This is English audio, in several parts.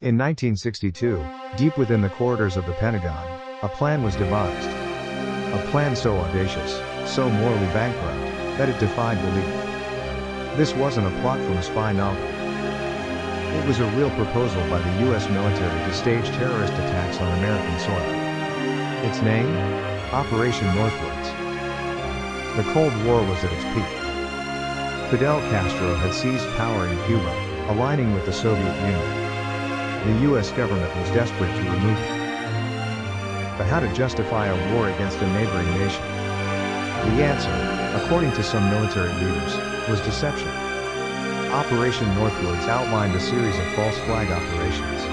In 1962, deep within the corridors of the Pentagon, a plan was devised. A plan so audacious, so morally bankrupt, that it defied belief. This wasn't a plot from a spy novel. It was a real proposal by the U.S. military to stage terrorist attacks on American soil. Its name? Operation Northwoods. The Cold War was at its peak. Fidel Castro had seized power in Cuba, aligning with the Soviet Union. The U.S. government was desperate to remove it. But how to justify a war against a neighboring nation? The answer, according to some military leaders, was deception. Operation Northwoods outlined a series of false flag operations.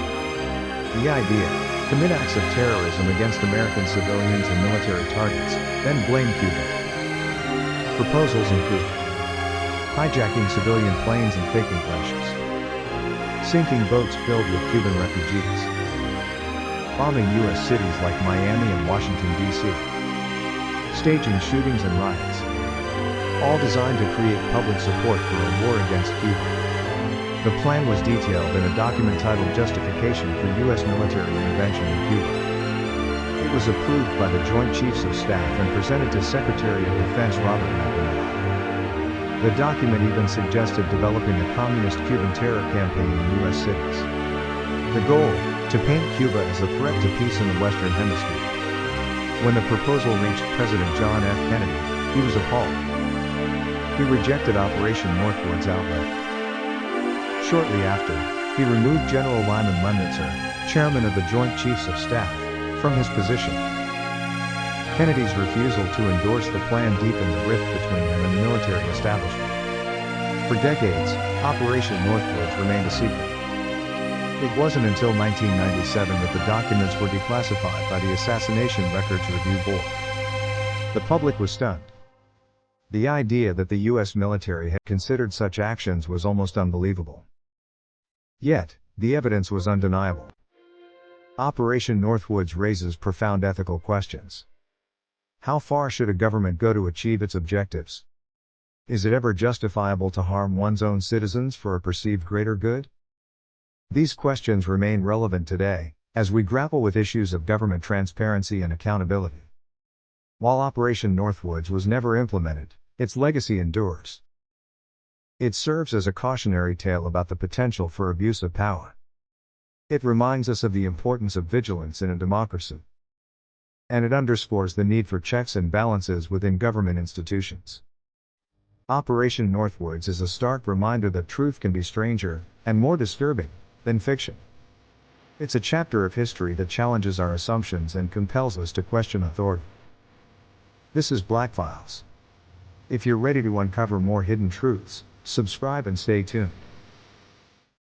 The idea: commit acts of terrorism against American civilians and military targets, then blame Cuba. Proposals included hijacking civilian planes and faking crashes, sinking boats filled with Cuban refugees, bombing U.S. cities like Miami and Washington, D.C., staging shootings and riots, all designed to create public support for a war against Cuba. The plan was detailed in a document titled Justification for U.S. Military Intervention in Cuba. It was approved by the Joint Chiefs of Staff and presented to Secretary of Defense Robert McNamara. The document even suggested developing a communist Cuban terror campaign in U.S. cities. The goal: to paint Cuba as a threat to peace in the Western Hemisphere. When the proposal reached President John F. Kennedy, he was appalled. He rejected Operation Northwoods outright. Shortly after, he removed General Lyman Lemnitzer, chairman of the Joint Chiefs of Staff, from his position. Kennedy's refusal to endorse the plan deepened the rift between him and the military establishment. For decades, Operation Northwoods remained a secret. It wasn't until 1997 that the documents were declassified by the Assassination Records Review Board. The public was stunned. The idea that the U.S. military had considered such actions was almost unbelievable. Yet, the evidence was undeniable. Operation Northwoods raises profound ethical questions. How far should a government go to achieve its objectives? Is it ever justifiable to harm one's own citizens for a perceived greater good? These questions remain relevant today, as we grapple with issues of government transparency and accountability. While Operation Northwoods was never implemented, its legacy endures. It serves as a cautionary tale about the potential for abuse of power. It reminds us of the importance of vigilance in a democracy. And it underscores the need for checks and balances within government institutions. Operation Northwoods is a stark reminder that truth can be stranger, and more disturbing, than fiction. It's a chapter of history that challenges our assumptions and compels us to question authority. This is Black Files. If you're ready to uncover more hidden truths, subscribe and stay tuned.